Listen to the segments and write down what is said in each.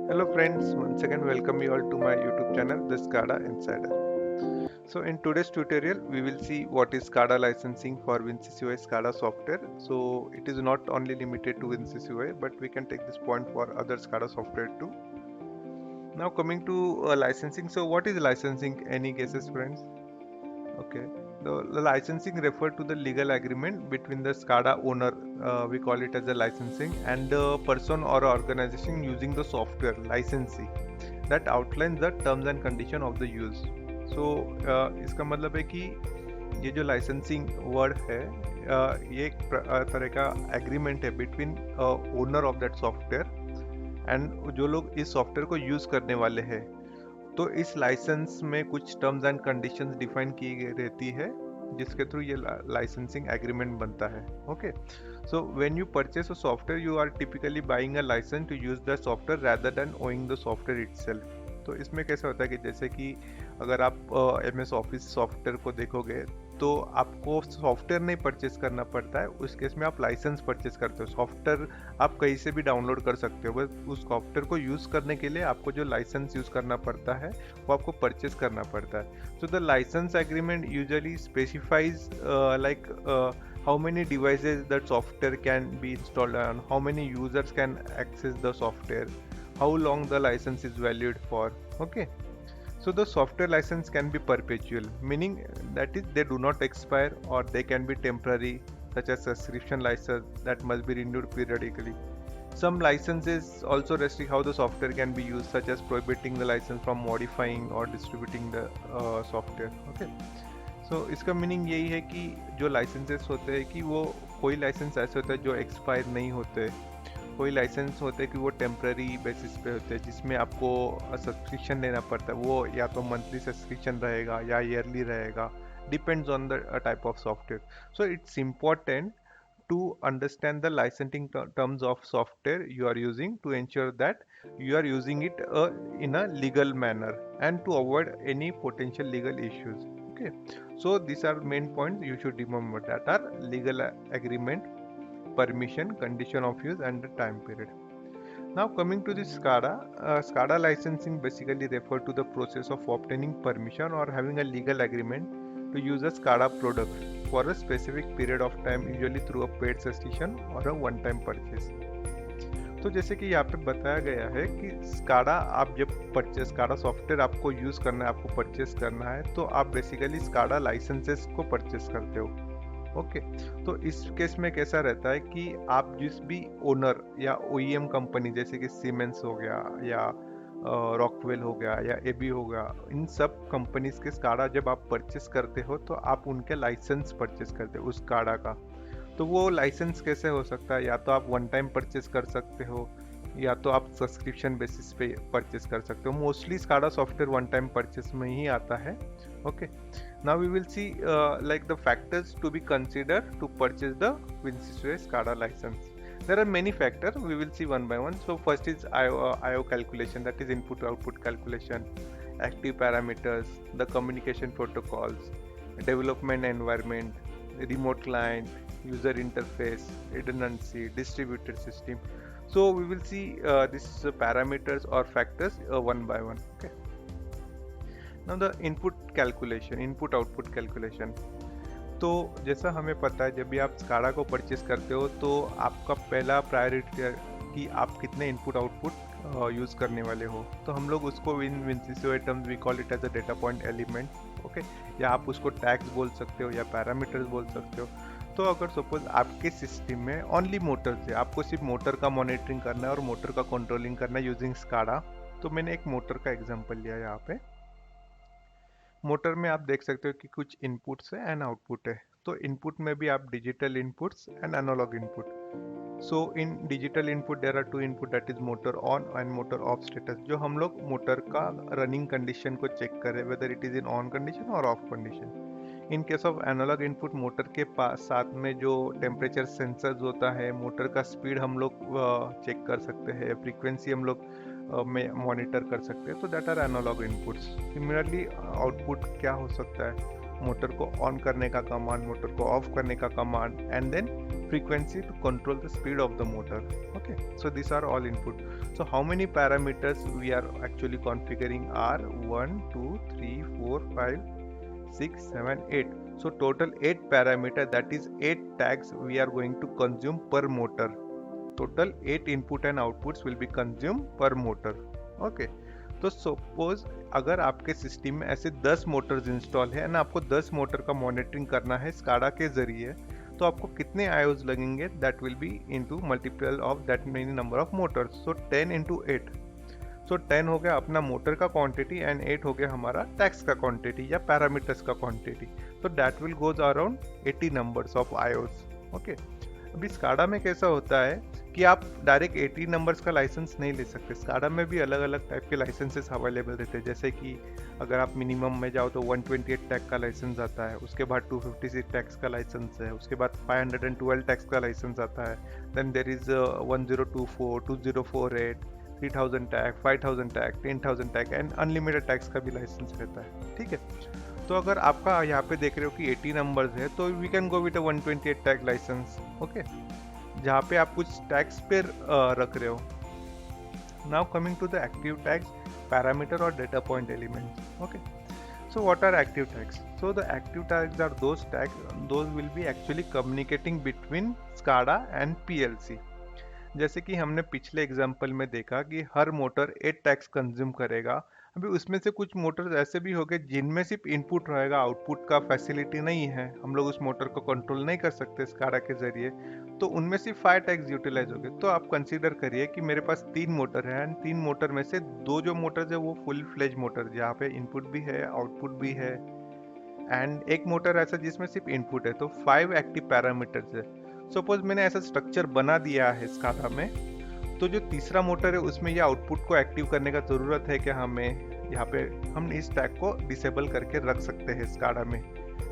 Hello friends, once again welcome you all to my YouTube channel, The SCADA Insider. So in today's tutorial, we will see what is SCADA licensing for WinCCUI SCADA software. So it is not only limited to WinCCUI, but we can take this point for other SCADA software too. Now coming to licensing. So what is licensing? Any guesses, friends? Okay. The licensing refer to the legal agreement between the SCADA owner, we call it as a licensing, and the person or organization using the software licensee that outlines the terms and condition of the use. So इसका मतलब है कि ये जो licensing word है ये एक तरह का एग्रीमेंट है between owner of that software and जो लोग इस सॉफ्टवेयर को यूज करने वाले हैं। तो इस लाइसेंस में कुछ टर्म्स एंड कंडीशंस डिफाइन की गई रहती है जिसके थ्रू ये लाइसेंसिंग एग्रीमेंट बनता है। Okay, so when you purchase a software you are typically buying a licence to use the software rather than owning the software itself. तो इसमें कैसे होता है कि जैसे कि अगर आप एम एस ऑफिस सॉफ्टवेयर को देखोगे तो आपको सॉफ्टवेयर नहीं परचेस करना पड़ता है, उस केस में आप लाइसेंस परचेस करते हो। सॉफ्टवेयर आप कहीं से भी डाउनलोड कर सकते हो, बस उस सॉफ्टवेयर को यूज़ करने के लिए आपको जो लाइसेंस यूज़ करना पड़ता है वो आपको परचेस करना पड़ता है। So the licence agreement usually specifies like how many devices that software can be installed on, how many users can access the software, how long the license is valid for. Okay, so the software license can be perpetual, meaning that is they do not expire, or they can be temporary, such as subscription license that must be renewed periodically. Some licenses also restrict how the software can be used, such as prohibiting the license from modifying or distributing the software. Okay, सो इसका meaning यही है कि जो licences होते हैं कि वो कोई लाइसेंस ऐसे होता है जो एक्सपायर नहीं होते, कोई लाइसेंस होते हैं कि वो टेम्प्रेरी बेसिस पे होते हैं जिसमें आपको सब्सक्रिप्शन लेना पड़ता है। वो या तो मंथली सब्सक्रिप्शन रहेगा या ईयरली रहेगा, depends on the type of software. So it's important to understand the licensing terms of software you are using to ensure that you are using it in a legal manner and to avoid any potential legal issues. Okay, so these are main points you should remember, that are legal agreement, permission, condition of use and the time period. Now coming to the SCADA, SCADA licensing basically refer to the process of obtaining permission or having a legal agreement to use a SCADA product for a specific period of time, usually through a paid subscription or a one time purchase. तो जैसे कि यहाँ पे बताया गया है कि SCADA आप जब परचेस SCADA सॉफ्टवेयर आपको यूज़ करना है, आपको परचेस करना है, तो आप बेसिकली SCADA लाइसेंसेस को परचेस करते हो। ओके, तो इस केस में कैसा रहता है कि आप जिस भी ओनर या ओईएम कंपनी जैसे कि सीमेंस हो गया या रॉकवेल हो गया या एबी हो गया, इन सब कंपनीज के स्काडा जब आप परचेस करते हो तो आप उनके लाइसेंस परचेस करते हो उस स्काडा का। तो वो लाइसेंस कैसे हो सकता है, या तो आप वन टाइम परचेस कर सकते हो या तो आप सब्सक्रिप्शन बेसिस पे परचेस कर सकते हो। Mostly SCADA software one time purchase में ही आता है। Okay, now we will see like the factors to be considered to purchase the WinCCUI SCADA license. There are many factors, we will see one by one. So first is IO calculation, that is input output calculation, active parameters, the communication protocols, development environment, remote client, user interface, redundancy, distributed system. So we will see these parameters or factors one by one. Okay, now the input calculation, input output calculation. तो जैसा हमें पता है जब भी आप SCADA को purchase करते हो तो आपका पहला प्रायोरिटी है कि आप कितने इनपुट आउटपुट यूज़ करने वाले हो। तो हम लोग उसको in WinCCUI terms we call it as a data point element. Okay, या आप उसको टैग्स बोल सकते हो या पैरामीटर्स बोल सकते हो। तो अगर सपोज आपके सिस्टम में ओनली मोटर्स है, आपको सिर्फ मोटर का मॉनिटरिंग करना है और मोटर का कंट्रोलिंग करना है यूजिंग स्काडा। तो मैंने एक मोटर का एग्जांपल लिया यहाँ पे। मोटर में आप देख सकते हो कि कुछ इनपुट्स है एंड आउटपुट है। तो इनपुट में भी आप digital inputs and analogue input. So in digital input there are two input, that is motor on and motor off status, जो हम लोग मोटर का रनिंग कंडीशन को चेक करें whether it is in on condition और off condition. In case of analogue input, motor के पास साथ में जो टेम्परेचर सेंसर्स होता है, मोटर का स्पीड हम लोग चेक कर सकते हैं, फ्रीक्वेंसी हम लोग में मॉनिटर कर सकते हैं। तो that are analogue inputs. Similarly output क्या हो सकता है, मोटर को ऑन करने का कमांड, मोटर को ऑफ करने का command, and then frequency to control the speed of the motor. Okay, so these are all input. So how many parameters we are actually configuring are 1 2 3 4 5 6 7 8. So total 8 parameter, that is 8 tags we are going to consume per motor. Total 8 input and outputs will be consumed per motor. Okay, तो suppose अगर आपके system में ऐसे 10 Motors install है and आपको 10 motor का monitoring करना है स्काडा के जरिए, तो आपको कितने आयोज लगेंगे? That will be into multiple of that many number of Motors, so 10 into 8. सो 10 हो गया अपना मोटर का क्वांटिटी एंड 8 हो गया हमारा टैक्स का क्वांटिटी या पैरामीटर्स का क्वांटिटी. तो that will goes around 80 numbers of IOs. Okay, अभी स्काडा में कैसा होता है कि आप डायरेक्ट 80 नंबर्स का लाइसेंस नहीं ले सकते. स्काडा में भी अलग अलग टाइप के लाइसेंसेस अवेलेबल रहते हैं. जैसे कि अगर आप मिनिमम में जाओ तो 128 टैग का लाइसेंस आता है, उसके बाद 256 टैक्स का लाइसेंस है, उसके बाद 512 टैक्स का लाइसेंस आता है. Then there is 1024, 2048, 3000 tag, 5000 tag, 10,000 tag and unlimited tags का भी लाइसेंस रहता है. ठीक है, तो अगर आपका यहाँ पे देख रहे हो कि 80 नंबर्स है तो we can go with 128 tag licence. Okay, जहाँ पे आप कुछ टैग्स पे रख रहे हो. Now coming to the active tags, parameter और data point elements. Okay, so what are active tags? So the active tags are those tags, those will be actually communicating between SCADA and PLC. जैसे कि हमने पिछले example में देखा कि हर motor 8 tags consume करेगा. अभी उसमें से कुछ मोटर्स ऐसे भी हो गए जिनमें सिर्फ इनपुट रहेगा, आउटपुट का फैसिलिटी नहीं है, हम लोग उस मोटर को कंट्रोल नहीं कर सकते स्काडा के जरिए, तो उनमें सिर्फ 5 टैग्स यूटिलाइज हो गए. तो आप कंसीडर करिए कि मेरे पास 3 मोटर है एंड 3 मोटर में से 2 जो मोटर्स है वो फुल फ्लेज मोटर जहाँ पे इनपुट भी है आउटपुट भी है, एंड एक मोटर ऐसा जिसमें सिर्फ इनपुट है. तो 5 एक्टिव पैरामीटर्स है. सपोज मैंने ऐसा स्ट्रक्चर बना दिया है स्काडा में, तो जो तीसरा मोटर है उसमें ये आउटपुट को एक्टिव करने का जरूरत है कि हमें यहाँ पे हम इस टैग को डिसेबल करके रख सकते हैं स्काडा में.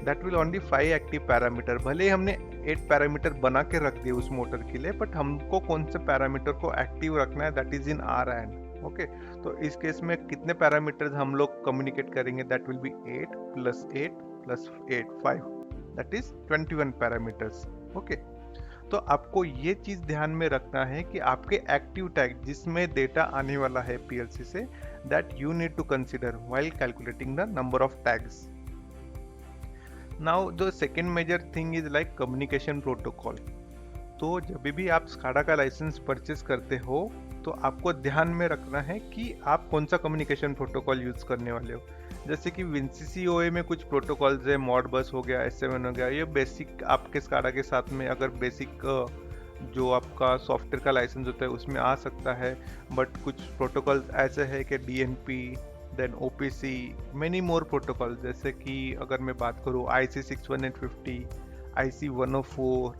That will only 5 active parameter. भले ही हमने 8 पैरामीटर बना के रख दिए उस मोटर के लिए, बट हमको कौन से पैरामीटर को एक्टिव रखना है that is in are hand. Okay, तो इस केस में कितने पैरामीटर्स हम लोग कम्युनिकेट करेंगे? That will be 8 + 8 + 8 5, that is 21 parameters. Okay, तो आपको ये चीज ध्यान में रखना है कि आपके एक्टिव टैग जिसमें डेटा आने वाला है पीएलसी से, that you need to consider while calculating the number of tags. Now the second major thing is like communication protocol. तो जब भी आप स्काडा का लाइसेंस परचेस करते हो तो आपको ध्यान में रखना है कि आप कौन सा कम्युनिकेशन प्रोटोकॉल यूज करने वाले हो. जैसे कि विनसीसीओए में कुछ प्रोटोकॉल्स है, मॉडबस हो गया, S7 हो गया, ये बेसिक आपके स्काडा के साथ में अगर बेसिक जो आपका सॉफ्टवेयर का लाइसेंस होता है उसमें आ सकता है. बट कुछ प्रोटोकॉल्स ऐसे है कि DNP, then OPC, many more protocol. जैसे कि अगर मैं बात करूँ IC 61850, IC 104,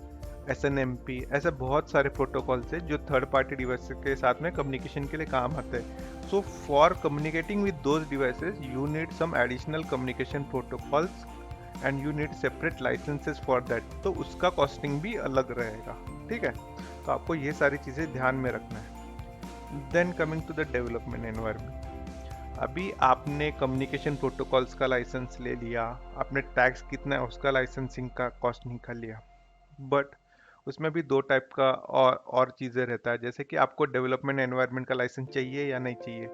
SNMP, ऐसे बहुत सारे प्रोटोकॉल्स है जो थर्ड पार्टी डिवाइस के साथ में कम्युनिकेशन के लिए काम आते हैं. So for communicating with those devices, you need some additional communication protocols and you need separate licenses for that. तो उसका कॉस्टिंग भी अलग रहेगा. ठीक है, तो आपको ये सारी चीज़ें ध्यान में रखना है. Then coming to the development environment. अभी आपने कम्युनिकेशन प्रोटोकॉल्स का लाइसेंस ले लिया, आपने टैक्स कितना है उसका लाइसेंसिंग का कॉस्ट निकाल लिया, बट उसमें भी 2 टाइप का और चीज़ें रहता है. जैसे कि आपको डेवलपमेंट एनवायरनमेंट का लाइसेंस चाहिए या नहीं चाहिए.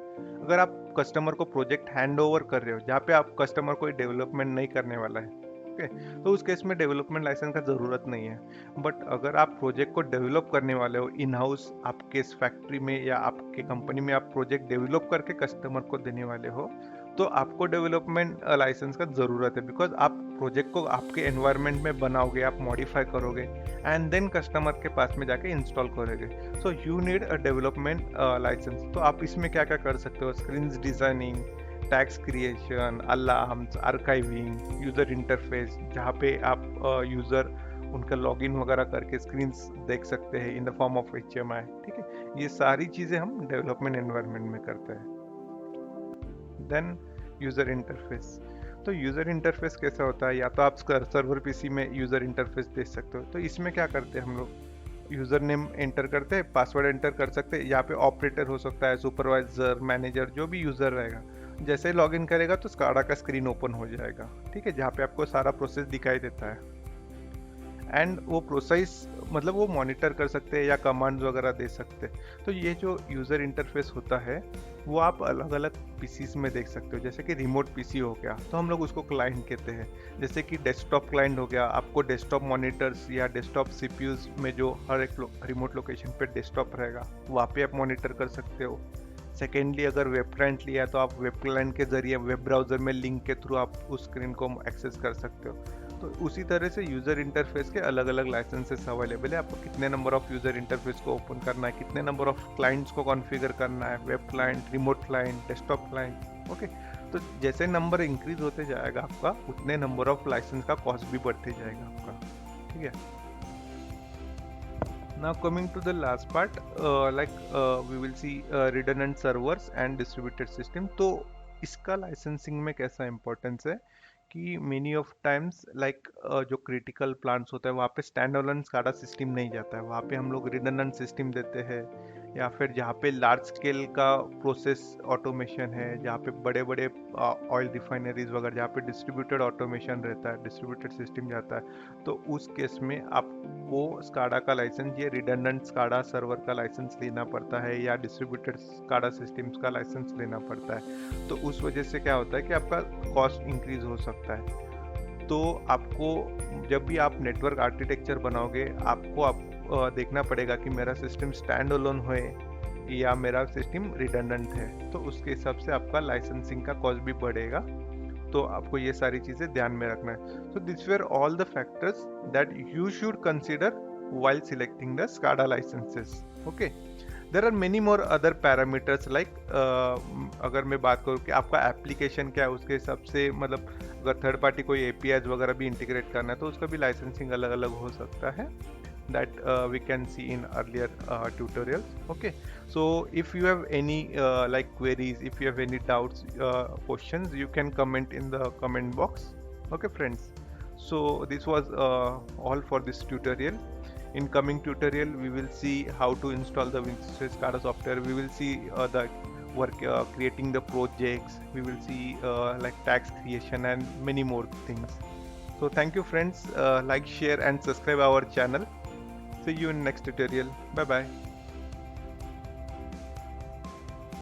अगर आप कस्टमर को प्रोजेक्ट हैंड ओवर कर रहे हो जहाँ पे आप कस्टमर कोई डेवलपमेंट नहीं करने वाला है, ओके, तो उस केस में डेवलपमेंट लाइसेंस का ज़रूरत नहीं है. बट अगर आप प्रोजेक्ट को डेवलप करने वाले हो इन हाउस आपके फैक्ट्री में या आपके कंपनी में, आप प्रोजेक्ट डेवलप करके कस्टमर को देने वाले हो, तो आपको डेवलपमेंट लाइसेंस का ज़रूरत है. बिकॉज आप प्रोजेक्ट को आपके एनवायरनमेंट में बनाओगे, आप मॉडिफाई करोगे एंड देन कस्टमर के पास में जाके इंस्टॉल करोगे. So you need a development licence. तो आप इसमें क्या क्या कर सकते हो? Screen designing, tags creation, alarms, archiving, user interface, जहाँ पे आप यूजर उनका लॉगिन वगैरह करके स्क्रीन्स देख सकते हैं in the form of HMI. ठीक है, ये सारी चीज़ें हम डेवलपमेंट एनवायरनमेंट में करते हैं. Then user interface. तो यूजर इंटरफेस कैसा होता है? या तो आप सर्वर पीसी में यूजर इंटरफेस देख सकते हो. तो इसमें क्या करते हैं हम लोग? यूजर नेम एंटर करते हैं, पासवर्ड एंटर कर सकते हैं. यहाँ पे ऑपरेटर हो सकता है, सुपरवाइजर, मैनेजर, जो भी यूजर रहेगा. जैसे ही लॉगिन करेगा तो स्काडा का स्क्रीन ओपन हो जाएगा, ठीक है, जहाँ पे आपको सारा प्रोसेस दिखाई देता है। एंड वो प्रोसेस मतलब वो मॉनिटर कर सकते हैं या कमांड्स वगैरह दे सकते हैं। तो ये जो यूज़र इंटरफेस होता है वो आप अलग अलग पीसीज में देख सकते हो। जैसे कि रिमोट पीसी हो गया तो हम लोग उसको क्लाइंट कहते हैं। जैसे कि डेस्कटॉप क्लाइंट हो गया, आपको डेस्कटॉप मॉनिटर्स या डेस्कटॉप सीपीयूज में जो हर एक रिमोट लोकेशन पे डेस्कटॉप रहेगा वहाँ पे आप मॉनिटर कर सकते हो। सेकेंडली, अगर वेब क्लाइंट लिया है तो आप वेब क्लाइंट के जरिए वेब ब्राउजर में लिंक के थ्रू आप उस स्क्रीन को एक्सेस कर सकते हो। तो उसी तरह से यूज़र इंटरफेस के अलग अलग लाइसेंसेस अवेलेबल है। आपको कितने नंबर ऑफ यूज़र इंटरफेस को ओपन करना है, कितने नंबर ऑफ क्लाइंट्स को कॉन्फ़िगर करना है, web client, remote client, desktop client. Okay, तो जैसे नंबर इंक्रीज होते जाएगा आपका, उतने नंबर ऑफ लाइसेंस का कॉस्ट भी बढ़ते जाएगा आपका, ठीक है। Now coming to the last part, we will see redundant servers and distributed system। तो इसका लाइसेंसिंग में कैसा इंपॉर्टेंस है कि मेनी ऑफ टाइम्स जो क्रिटिकल प्लांट्स होता है वहाँ पे स्टैंड अलोन स्काडा सिस्टम नहीं जाता है, वहाँ पे हम लोग रिडंडेंट सिस्टम देते हैं। या फिर जहाँ पे लार्ज स्केल का प्रोसेस ऑटोमेशन है, जहाँ पे बड़े बड़े ऑयल रिफाइनरीज वगैरह, जहाँ पे डिस्ट्रीब्यूटेड ऑटोमेशन रहता है, डिस्ट्रीब्यूटेड सिस्टम जाता है, तो उस केस में आपको स्काडा का लाइसेंस, ये रिडंडेंट स्काडा सर्वर का लाइसेंस लेना पड़ता है या डिस्ट्रीब्यूटेड स्काडा सिस्टम्स का लाइसेंस लेना पड़ता है। तो उस वजह से क्या होता है कि आपका कॉस्ट इंक्रीज हो सकता है। तो आपको जब भी आप नेटवर्क आर्किटेक्चर बनाओगे, आपको देखना पड़ेगा कि मेरा सिस्टम स्टैंड अलोन है या मेरा सिस्टम रिडंडेंट है। तो उसके हिसाब से आपका लाइसेंसिंग का कॉस्ट भी बढ़ेगा। तो आपको ये सारी चीज़ें ध्यान में रखना है। So this were all the factors that you should consider while selecting the SCADA licenses। okay, there are many more other parameters like अगर मैं बात करूँ कि आपका एप्लीकेशन क्या है, उसके हिसाब से मतलब अगर थर्ड पार्टी कोई APIs वगैरह भी इंटीग्रेट करना है तो उसका भी लाइसेंसिंग अलग अलग हो सकता है। that we can see in earlier tutorials। okay, so if you have any queries, if you have any doubts, questions, you can comment in the comment box। okay friends, so this was all for this tutorial। in coming tutorial we will see how to install the Windows SCADA software, we will see the work creating the projects, we will see like tax creation and many more things। so thank you friends, like, share and subscribe our channel। see you in next tutorial, bye bye।